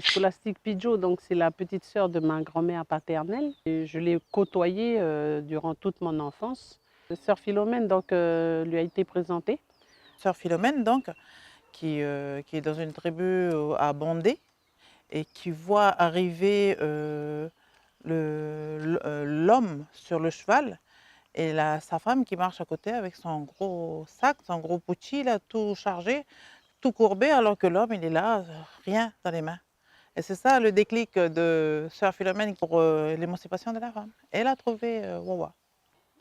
Scolastique Pidgeot, donc c'est la petite sœur de ma grand-mère paternelle. Et je l'ai côtoyée durant toute mon enfance. Sœur Philomène donc, lui a été présentée. Sœur Philomène, donc, qui est dans une tribu à Bondé et qui voit arriver l'homme sur le cheval et sa femme qui marche à côté avec son gros sac, son gros pouchi, là, tout chargé, tout courbé, alors que l'homme, il est là, rien dans les mains. Et c'est ça le déclic de Sœur Philomène pour l'émancipation de la femme. Elle a trouvé Wawa.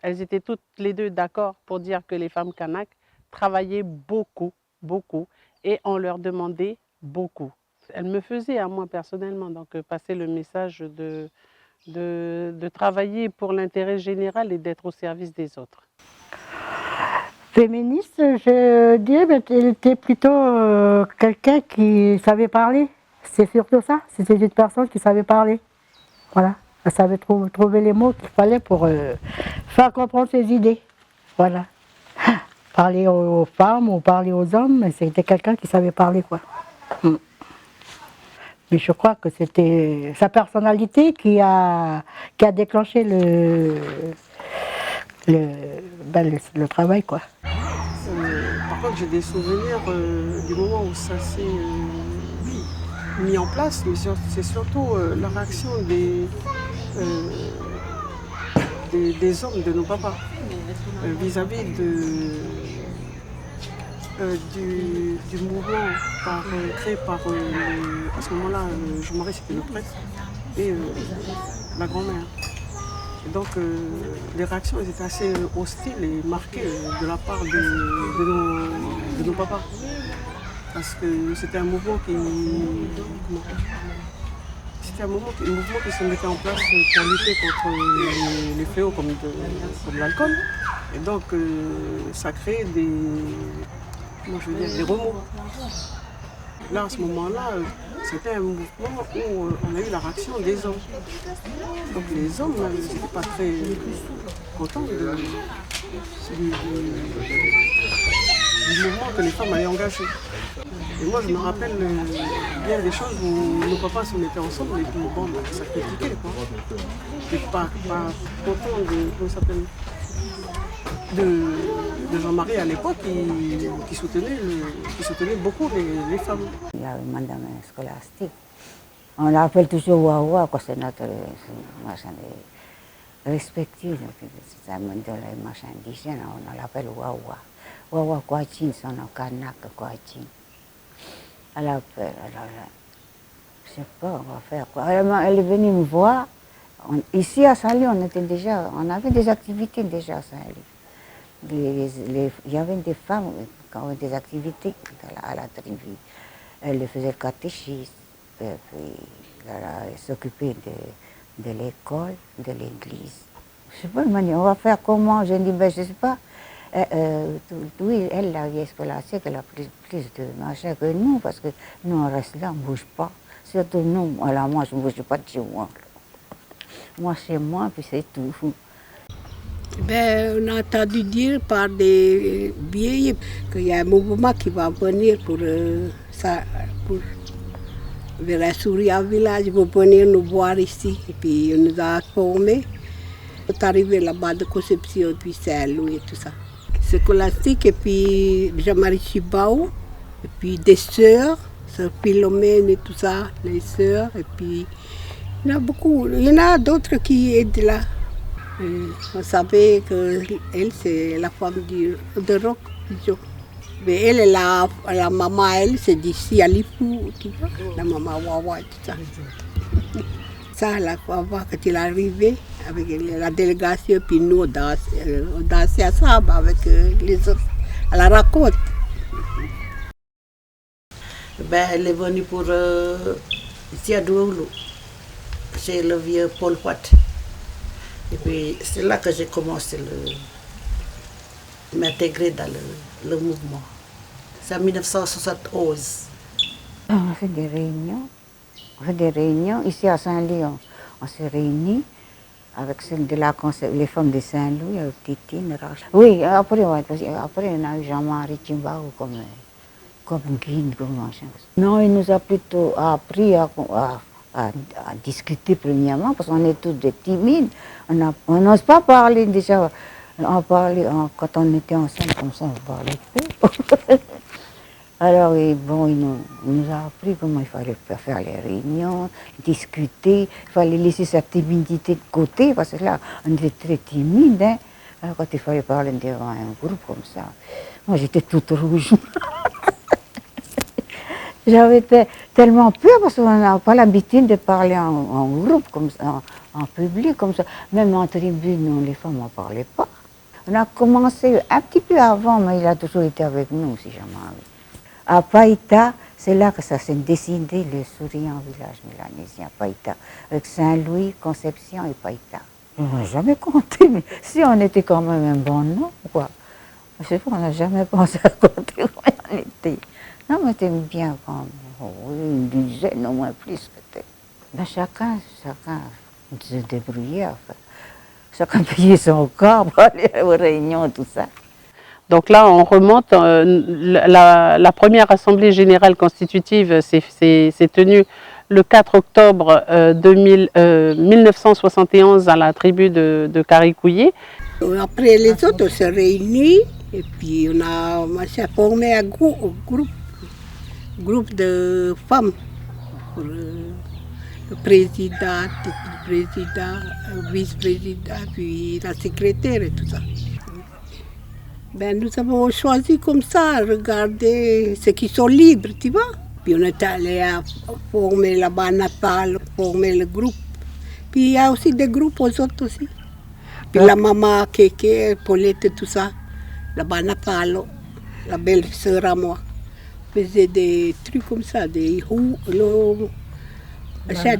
Elles étaient toutes les deux d'accord pour dire que les femmes Kanak travaillaient beaucoup, beaucoup, et on leur demandait beaucoup. Elles me faisaient à moi personnellement donc passer le message de travailler pour l'intérêt général et d'être au service des autres. Féministe, je dirais qu'elle était plutôt quelqu'un qui savait parler. C'est surtout ça, c'était une personne qui savait parler. Voilà, elle savait trouver les mots qu'il fallait pour faire comprendre ses idées. Voilà. Parler aux femmes ou parler aux hommes, c'était quelqu'un qui savait parler, quoi. Mais je crois que c'était sa personnalité qui a déclenché le travail, quoi. Par contre, j'ai des souvenirs du moment où ça s'est mis en place, mais c'est surtout la réaction des hommes, de nos papas, vis-à-vis du mouvement créé par, à ce moment-là, Jean-Marie, c'était le prêtre, et la grand-mère. Et donc, les réactions elles étaient assez hostiles et marquées de la part de nos papas. Parce que c'était un mouvement c'était un mouvement qui se mettait en place pour lutter contre les fléaux comme l'alcool. Et donc, ça créait des remous. Là, à ce moment-là, c'était un mouvement où on a eu la réaction des hommes. Donc les hommes n'étaient pas très contents du mouvement que les femmes avaient engagé. Et moi, je me rappelle bien des choses où nos papas se mettaient ensemble et puis bon, ça critiquait, quoi. J'étais pas content de Jean-Marie à l'époque qui soutenait beaucoup les femmes. Il y a une madame scolastique. On l'appelle toujours Wawa, c'est notre machin respectif. C'est un machin indigène, on l'appelle Wawa. Wawa Kwachin, c'est un Kanak Kwachin. Elle appelle, alors je sais pas, on va faire quoi. Elle est venue me voir. Ici à Saint-Louis, on avait des activités déjà à Saint-Louis. Il y avait des femmes qui avaient des activités à la tribu. Elle faisait le catéchisme, puis elle s'occupait de l'école, de l'église. Je ne sais pas, on va faire comment? Je dis, ben, je ne sais pas. Oui, elle, la vieille scolastique, elle a plus de machin que nous, parce que nous, on reste là, on ne bouge pas. Surtout nous, alors moi, je ne bouge pas de chez moi. Moi, chez moi, puis c'est tout. Ben, on a entendu dire par des vieilles qu'il y a un mouvement qui va venir pour vers Souria village, ils vont venir nous voir ici. Et puis on nous a formés. On est arrivé là-bas de Conception, et puis Saint-Louis et tout ça. C'est scolastique, et puis Jean-Marie Chibao, et puis des sœurs, sœur Philomène et tout ça, les sœurs, et puis il y en a beaucoup. Il y en a d'autres qui aident là. On savait qu'elle, c'est la femme de Roc. Mais elle, la maman, elle, c'est d'ici à Lifou, tu vois, la maman Wawa et tout ça. Ça, la Wawa, quand il est arrivé, avec la délégation, puis nous, on dansait ensemble avec les autres, à la raconte. Ben, elle est venue pour Tiadououlou, chez le vieux Paul Watt. Et puis c'est là que j'ai commencé à m'intégrer dans le mouvement. C'est en 1971. On fait des réunions. Ici à Saint-Louis, on s'est réunis avec celles de les femmes de Saint-Louis, avec Titine, Rach. Oui, après, on a eu Jean-Marie Chimbao comme comme guide, comme machin. Non, il nous a plutôt appris à discuter premièrement, parce qu'on est tous des timides. On n'ose pas parler déjà. On parlait, quand on était ensemble comme ça, on parlait peu. Alors, bon, il nous a appris comment il fallait faire les réunions, discuter. Il fallait laisser sa timidité de côté, parce que là, on était très timide. Hein. Alors, quand il fallait parler devant un groupe comme ça, moi, j'étais toute rouge. J'avais tellement peur, parce qu'on n'a pas l'habitude de parler en groupe, comme ça, en public, comme ça. Même en tribune, les femmes n'en parlaient pas. On a commencé un petit peu avant, mais il a toujours été avec nous, si jamais. À Païta, c'est là que ça s'est décidé, le souriant village mélanésien, Païta, avec Saint-Louis, Conception et Païta. On n'a jamais compté, mais si on était quand même un bon nom, quoi. Je sais pas, on n'a jamais pensé à compter combien on était. Non, mais c'était bien quand même. Une dizaine, au moins plus peut-être. Ben chacun se débrouillait, enfin. Chacun payait son corps pour aller aux réunions, tout ça. Donc là, on remonte, la première assemblée générale constitutive s'est tenue le 4 octobre 1971 à la tribu de Caricouillé. Après les autres, on s'est réunis et puis on a formé un groupe de femmes pour le président, le vice-président, puis la secrétaire et tout ça. Ben, nous avons choisi comme ça, regarder ceux qui sont libres, tu vois. Puis on est allé à former là-bas à Natal, former le groupe. Puis il y a aussi des groupes aux autres aussi. Puis la maman, Kéké, Paulette et tout ça, là-bas à Natal, la belle-sœur à moi, faisait des trucs comme ça, des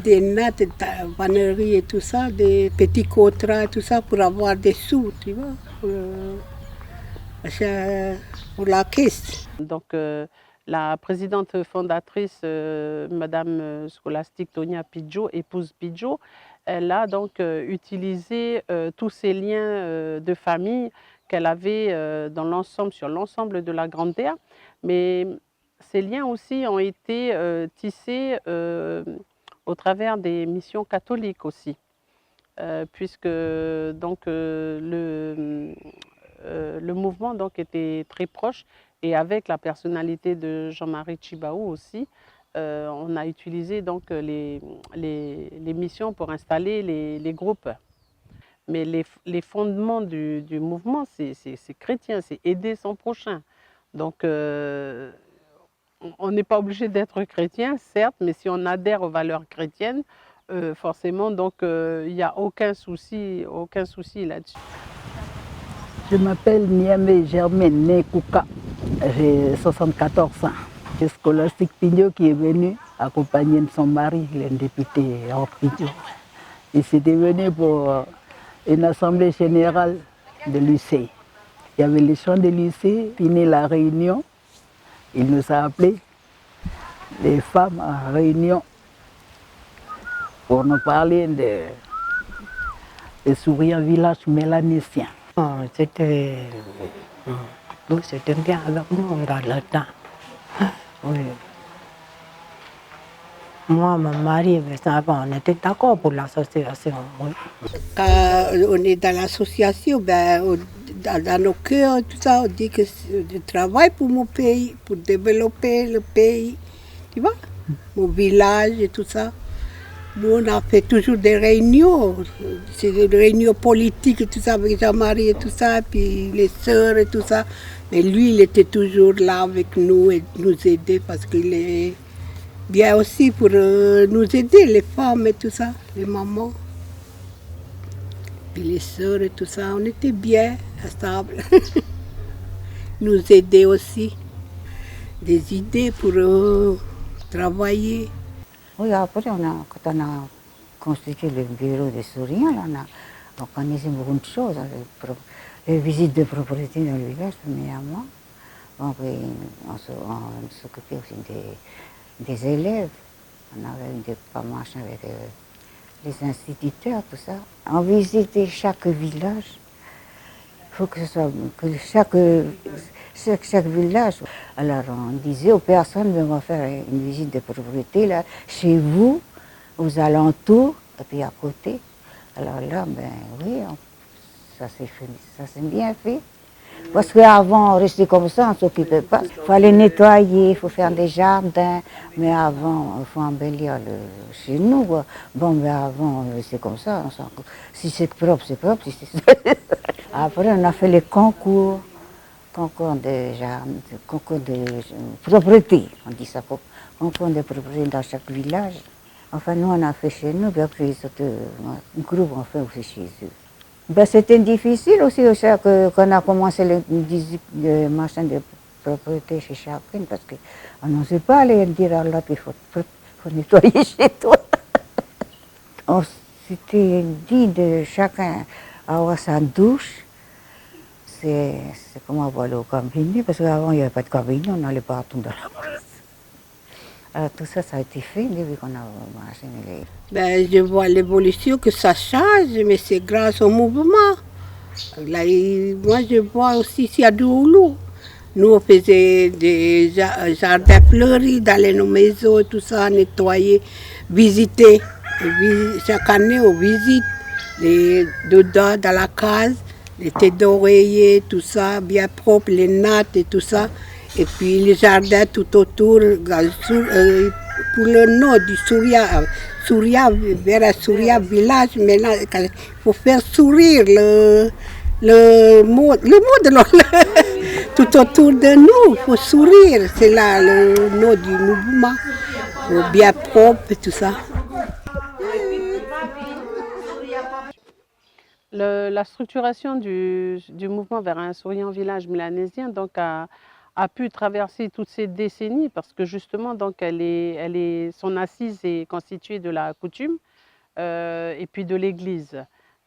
des nattes, des vanneries et tout ça, des petits contrats et tout ça pour avoir des sous, tu vois. Pour la caisse. Donc la présidente fondatrice, Madame Scolastique Tonia Pidjo, épouse Pidjo, elle a donc utilisé tous ces liens de famille qu'elle avait sur l'ensemble de la Grande Terre. Mais ces liens aussi ont été tissés au travers des missions catholiques aussi, puisque donc le mouvement donc, était très proche et avec la personnalité de Jean-Marie Tjibaou aussi, on a utilisé donc, les missions pour installer les groupes. Mais les fondements du mouvement, c'est chrétien, c'est aider son prochain. Donc on n'est pas obligé d'être chrétien, certes, mais si on adhère aux valeurs chrétiennes, forcément, donc il n'y a aucun souci là-dessus. Je m'appelle Niamé Germaine Nekouka, j'ai 74 ans. C'est Scolastique Pidjo qui est venu accompagner de son mari, le député Hors Pidjo. Il s'était venu pour une assemblée générale de lycée. Il y avait les chants de lycée, fini la réunion. Il nous a appelés, les femmes en réunion, pour nous parler de souriant village mélanésien. C'était bien avec nous, on garde le temps. Oui. Moi, mon mari, on était d'accord pour l'association. Oui. Quand on est dans l'association, ben, dans nos cœurs, tout ça, on dit que je travaille pour mon pays, pour développer le pays, tu vois, mon village et tout ça. Nous, on a fait toujours des réunions, c'est des réunions politiques et tout ça, avec Jean-Marie et tout ça, puis les sœurs et tout ça. Mais lui, il était toujours là avec nous et nous aider parce qu'il est bien aussi pour nous aider, les femmes et tout ça, les mamans. Puis les sœurs et tout ça, on était bien, stables. Nous aider aussi, des idées pour travailler. Oui, après, quand on a constitué le bureau des souriants, on a organisé beaucoup de choses. Les visites de propriété dans le village, premièrement. On s'occupait aussi des élèves. On avait des marches avec les instituteurs, tout ça. On visitait chaque village. Il faut que ce soit, que chaque village. Alors on disait aux personnes, on va faire une visite de propriété là, chez vous, aux alentours, et puis à côté. Alors là, ben oui, ça s'est bien fait. Parce qu'avant, on restait comme ça, on ne s'occupait pas. Il fallait nettoyer, il faut faire des jardins. Mais avant, il faut embellir chez nous. Quoi. Bon, mais avant, on restait comme ça. Si c'est propre, c'est propre. Si Après, on a fait les concours de jardin, concours de propriété. On dit ça, concours de propriété dans chaque village. Enfin, nous, on a fait chez nous, puis après, un groupe, on fait aussi chez eux. Ben, c'était difficile aussi qu'on a commencé le machin de propriété chez chacune parce qu'on n'osait pas aller dire à l'autre qu'il faut nettoyer chez toi. On s'était dit de chacun avoir sa douche. C'est comme avoir le cabinet parce qu'avant il n'y avait pas de cabinet, on allait partout dans la place. Alors tout ça, ça a été fait depuis qu'on a marché. Ben, je vois l'évolution, que ça change, mais c'est grâce au mouvement. Là, moi, je vois aussi ici à Dououlou. Nous, on faisait des jardins fleuris, dans nos maisons, tout ça, nettoyer, visiter. Chaque année, on visite dedans, dans la case, les têtes d'oreiller, tout ça, bien propre, les nattes et tout ça. Et puis les jardins tout autour, pour le nom du Souria, vers Souria village, maintenant, il faut faire sourire le mot de l'homme. Tout autour de nous, il faut sourire, c'est là le nom du mouvement, bien propre et tout ça. La structuration du mouvement vers un souriant village mélanésien donc, a pu traverser toutes ces décennies parce que justement donc, son assise est constituée de la coutume et puis de l'Église.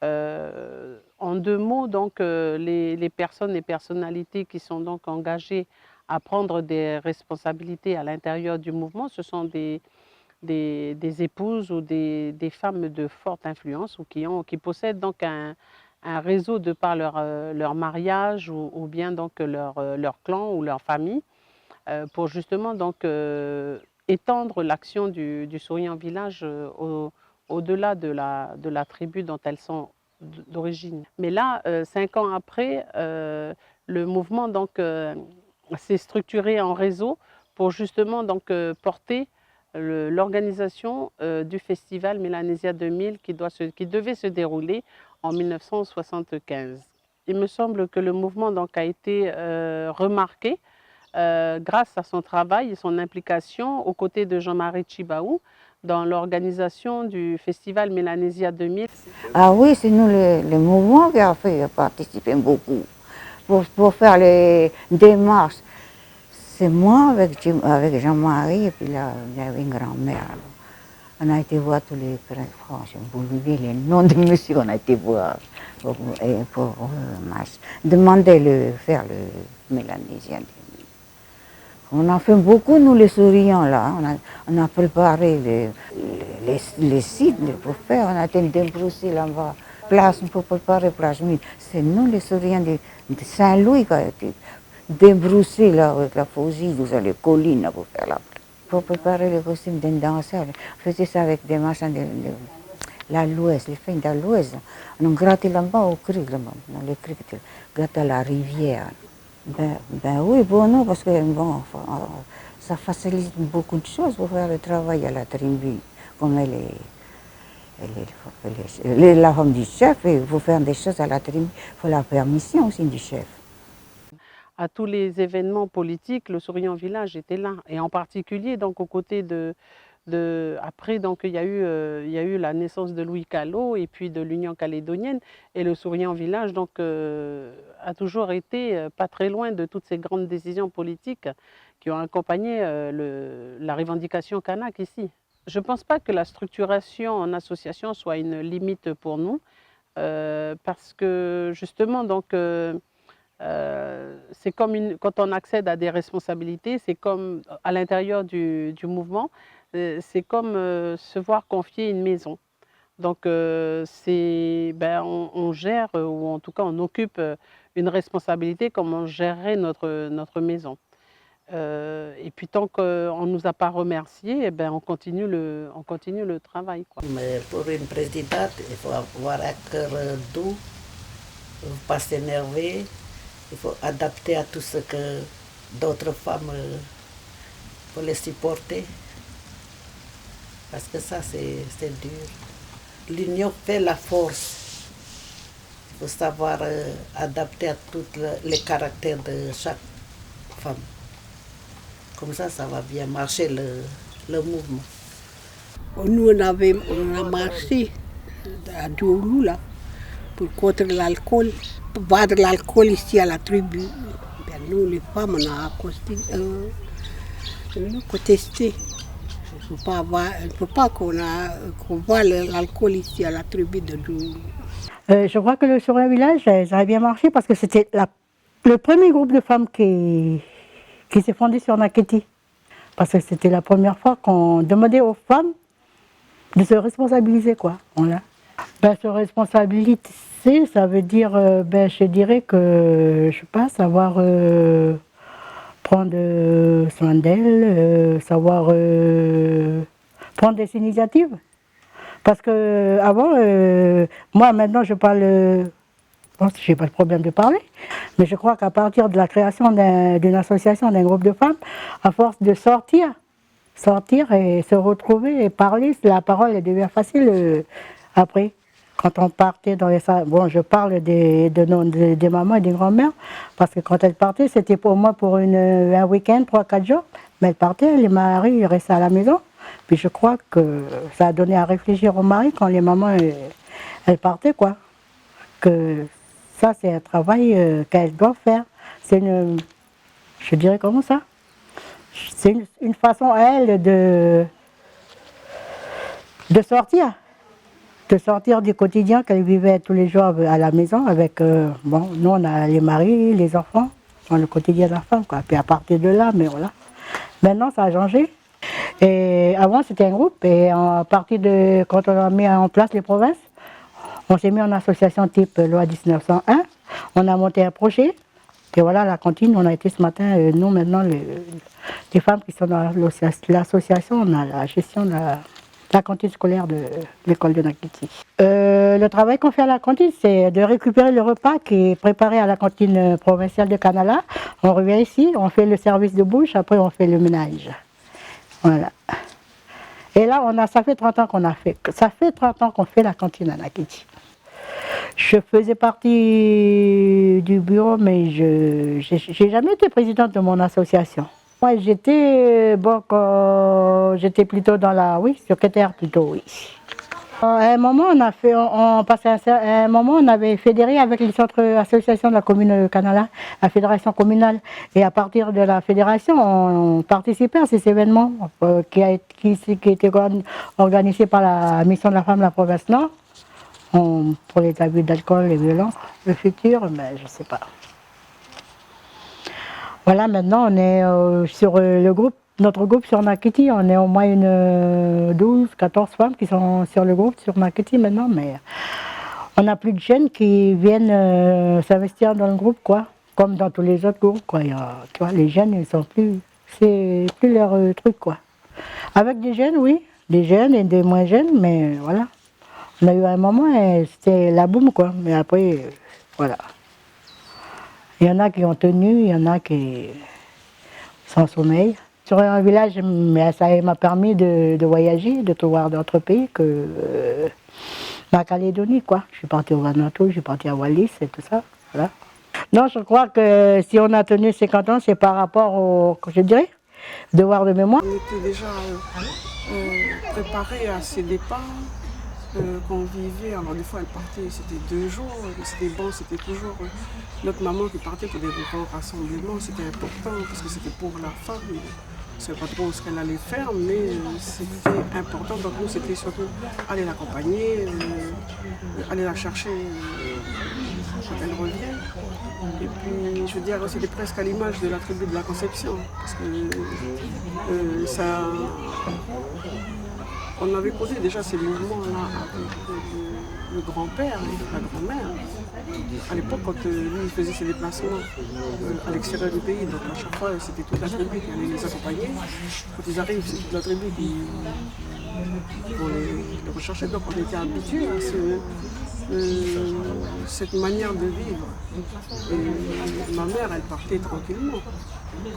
En deux mots, donc, les personnes, les personnalités qui sont donc engagées à prendre des responsabilités à l'intérieur du mouvement, ce sont des épouses ou des femmes de forte influence ou qui possèdent donc un réseau de par leur mariage ou bien donc leur clan ou leur famille pour justement donc étendre l'action du souriant village au-delà de la tribu dont elles sont d'origine. Mais là, 5 ans après, le mouvement donc s'est structuré en réseau pour justement donc porter l'organisation du festival Mélanésia 2000 qui devait se dérouler en 1975. Il me semble que le mouvement donc, a été remarqué grâce à son travail et son implication aux côtés de Jean-Marie Tjibaou dans l'organisation du festival Mélanésia 2000. Ah oui, c'est nous le mouvement qui a participé beaucoup pour faire les démarches. C'est moi avec Jean-Marie et puis là, il y avait une grand-mère. On a été voir tous les franchement, vous oubliez les noms de monsieur qu'on a été voir pour demander faire le mélanésien. On a fait beaucoup, nous les souriants là. On a préparé les sites pour faire. On a été débroussés là-bas. Place pour préparer place. C'est nous les souriants de Saint-Louis qui a été débroussés là avec la fusille, vous avez les collines là, pour faire la pour préparer les costumes d'un danseur. On faisait ça avec des machins de la Louise, les feuilles de la Louise. On grattait là-bas au cric, là-bas, dans le cric, grattait à la rivière. Ben oui, pour nous, parce que bon, ça facilite beaucoup de choses pour faire le travail à la tribu. Comme la femme du chef, il faut faire des choses à la tribu, il faut la permission aussi du chef. À tous les événements politiques, le souriant village était là, et en particulier donc aux côtés après donc il y a eu la naissance de Louis Callot et puis de l'Union calédonienne, et le souriant village donc a toujours été pas très loin de toutes ces grandes décisions politiques qui ont accompagné la revendication kanak ici. Je ne pense pas que la structuration en association soit une limite pour nous parce que justement donc c'est comme quand on accède à des responsabilités, c'est comme à l'intérieur du mouvement, c'est comme se voir confier une maison. Donc on gère ou en tout cas on occupe une responsabilité, comment on gérerait notre maison. Et puis tant qu'on ne nous a pas remerciés, eh ben, on continue le travail, quoi. Mais pour une présidente, il faut avoir un cœur doux, il ne faut pas s'énerver, il faut adapter à tout ce que d'autres femmes peuvent les supporter. Parce que ça, c'est dur. L'union fait la force. Il faut savoir adapter à tous les caractères de chaque femme. Comme ça va bien marcher le mouvement. Nous, on a marché à Dioulou, là, pour contre l'alcool, pour battre l'alcool ici à la tribu. Ben, nous, les femmes, on a contesté. Il ne faut pas qu'on voit l'alcool ici à la tribu de Dioulou. Je crois que sur le village, ça a bien marché parce que c'était le premier groupe de femmes qui s'est fondé sur Nakiti. Parce que c'était la première fois qu'on demandait aux femmes de se responsabiliser, quoi. Voilà. Ben, se responsabiliser, ça veut dire, je dirais que, je sais pas, savoir prendre soin d'elles, savoir prendre des initiatives. Parce que avant, moi maintenant je parle, bon, je n'ai pas le problème de parler, mais je crois qu'à partir de la création d'une association, d'un groupe de femmes, à force de sortir et se retrouver et parler, la parole elle devient facile après. Quand on partait dans les salles, bon, je parle des mamans et des grand-mères, parce que quand elles partaient, c'était pour moi pour un week-end, 3-4 jours, mais elles partaient, les maris restaient à la maison. Puis je crois que ça a donné à réfléchir aux maris quand les mamans elles partaient, quoi. Que ça, c'est un travail qu'elles doivent faire. C'est je dirais comment ça? C'est une façon à elles de sortir. De sortir du quotidien qu'elles vivaient tous les jours à la maison avec, bon, nous on a les maris, les enfants, dans le quotidien de la femme, quoi. Puis à partir de là, mais voilà. Maintenant, ça a changé. Et avant, c'était un groupe, et à partir de quand on a mis en place les provinces, on s'est mis en association type loi 1901, on a monté un projet, et voilà, la cantine, on a été ce matin, nous maintenant, les femmes qui sont dans l'association, on a la gestion de la cantine scolaire de l'école de Nakiti. Le travail qu'on fait à la cantine, c'est de récupérer le repas qui est préparé à la cantine provinciale de Canala. On revient ici, on fait le service de bouche, après on fait le ménage. Voilà. Et là, ça fait 30 ans ça fait 30 ans qu'on fait la cantine à Nakiti. Je faisais partie du bureau, mais je n'ai jamais été présidente de mon association. Moi, j'étais plutôt dans oui, secrétaire plutôt, oui. À un moment, on avait fédéré avec les autres associations de la commune de Canala, la fédération communale. Et à partir de la fédération, on participait à ces événements qui étaient organisés par la mission de la femme de la province Nord, pour les abus d'alcool et violences. Le futur, mais je ne sais pas. Voilà, maintenant on est sur notre groupe sur Nakiti, on est au moins 12-14 femmes qui sont sur le groupe sur Nakiti maintenant, mais on n'a plus de jeunes qui viennent s'investir dans le groupe, quoi, comme dans tous les autres groupes, quoi. Tu vois, les jeunes, ils sont plus, c'est plus leur truc, quoi. Avec des jeunes, oui, des jeunes et des moins jeunes, mais voilà. On a eu un moment, c'était la boum, quoi, mais après, voilà. Il y en a qui ont tenu, il y en a qui sont en sommeil. Sur un village, ça m'a permis de voyager, de tout voir d'autres pays que la Calédonie, quoi. Je suis partie au Vanuatu, je suis partie à Wallis et tout ça. Voilà. Non, je crois que si on a tenu 50 ans, c'est par rapport au, je dirais, devoir de mémoire. On était déjà préparés à ces départs. Quand on vivait, alors des fois elle partait, c'était 2 jours, c'était bon, c'était toujours notre maman qui partait pour des grands rassemblements, c'était important parce que c'était pour la femme. Je ne savais pas trop ce qu'elle allait faire, mais c'était important, donc nous c'était surtout aller l'accompagner, aller la chercher quand elle revient. Et puis je veux dire, c'était presque à l'image de la tribu de la Conception, parce que ça... On avait causé déjà ces mouvements-là avec le grand-père et la grand-mère. À l'époque, quand lui il faisait ses déplacements à l'extérieur du pays, donc à chaque fois c'était toute la tribu qui allait les accompagner. Quand ils arrivent, c'est toute la tribu qui pour les rechercher. Donc on était habitués à cette manière de vivre. Et ma mère, elle partait tranquillement.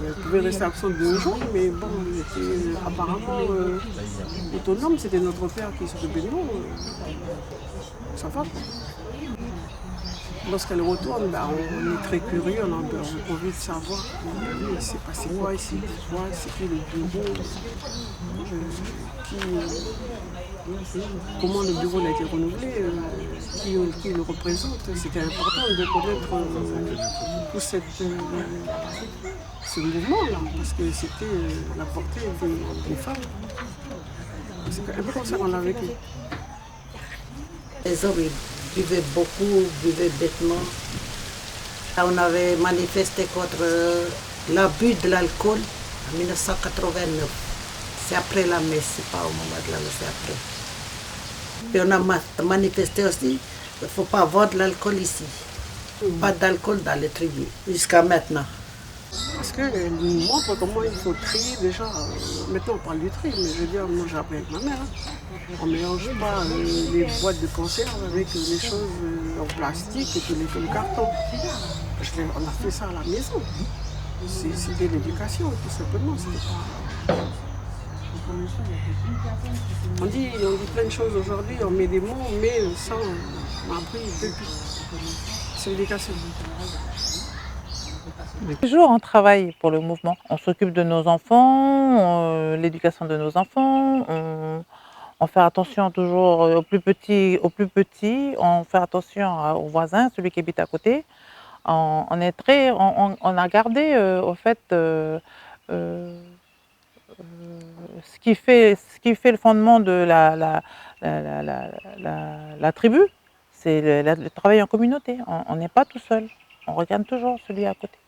Elle pouvait rester absente 2 jours, mais bon, elle était apparemment autonome. C'était notre père qui s'occupait de nous. Ça va. Lorsqu'elle retourne, ben, on est très curieux, on a envie de savoir il s'est passé quoi ici, c'est qui le bureau, comment le bureau a été renouvelé, qui le représente. C'était important de connaître tout ce mouvement-là, parce que c'était la portée des femmes. C'est un peu comme ça qu'on l'a vécu. Les hommes buvaient beaucoup, buvaient bêtement. On avait manifesté contre l'abus de l'alcool en 1989. C'est après la messe, c'est pas au moment de la messe, c'est après. Et on a manifesté aussi qu'il ne faut pas avoir de l'alcool ici. Pas d'alcool dans les tribus, jusqu'à maintenant. Parce qu'elle nous montre comment il faut trier déjà. Maintenant on parle du tri, mais je veux dire, moi j'ai appris avec ma mère. On ne mélange pas les boîtes de conserve avec les choses en plastique et puis le carton. On a fait ça à la maison. C'était l'éducation, tout simplement. On dit plein de choses aujourd'hui, on met des mots, mais ça on a appris depuis. C'est l'éducation. Toujours on travaille pour le mouvement. On s'occupe de nos enfants, l'éducation de nos enfants, on fait attention toujours aux plus petits, on fait attention aux voisins, celui qui habite à côté. On a gardé au fait ce qui fait le fondement de la tribu, c'est le travail en communauté. On n'est pas tout seul, on regarde toujours celui à côté.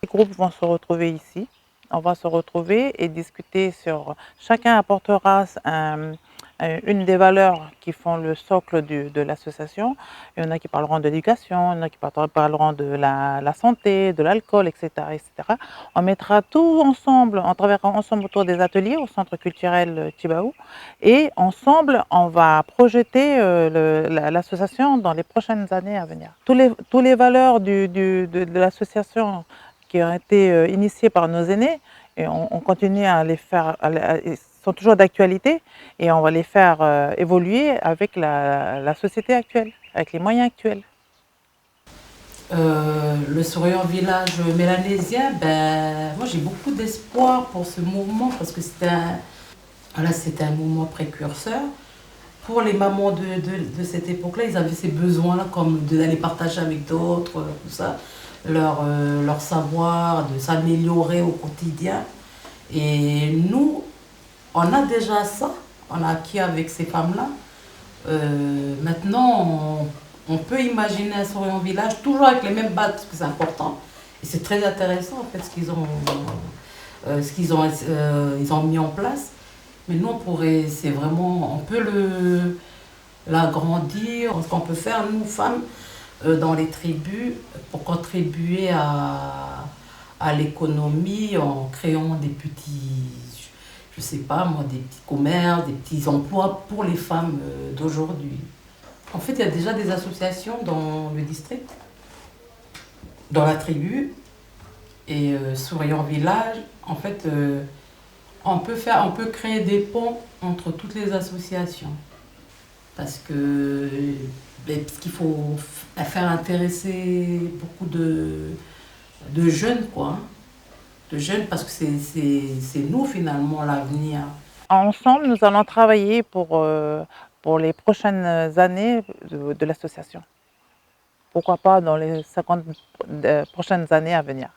Les groupes vont se retrouver ici, on va se retrouver et discuter sur... Chacun apportera une des valeurs qui font le socle de l'association. Il y en a qui parleront de l'éducation, il y en a qui parleront de la santé, de l'alcool, etc., etc. On mettra tout ensemble, on travaillera ensemble autour des ateliers au Centre culturel Tjibaou et ensemble, on va projeter l'association dans les prochaines années à venir. Tous les valeurs de l'association qui ont été initiés par nos aînés, et on continue à les faire, ils sont toujours d'actualité, et on va les faire évoluer avec la société actuelle, avec les moyens actuels. Le Souriant Village mélanésien, moi j'ai beaucoup d'espoir pour ce mouvement, parce que c'était un mouvement précurseur. Pour les mamans de cette époque-là, ils avaient ces besoins-là, comme d'aller partager avec d'autres, tout ça. Leur savoir, de s'améliorer au quotidien. Et nous, on a déjà ça, on a acquis avec ces femmes-là. Maintenant, on peut imaginer un Souriant Village, toujours avec les mêmes bases, parce que c'est important. Et c'est très intéressant, en fait, ils ont mis en place. Mais nous, on peut l'agrandir, ce qu'on peut faire, nous, femmes, dans les tribus, pour contribuer à l'économie en créant des petits, je sais pas moi, des petits commerces, des petits emplois pour les femmes d'aujourd'hui. En fait, il y a déjà des associations dans le district, dans la tribu, et Souriant Village, en fait, on peut créer des ponts entre toutes les associations. Parce qu'il faut faire intéresser beaucoup de jeunes, quoi. De jeunes, parce que c'est nous, finalement, l'avenir. Ensemble, nous allons travailler pour les prochaines années de l'association. Pourquoi pas dans les 50 prochaines années à venir.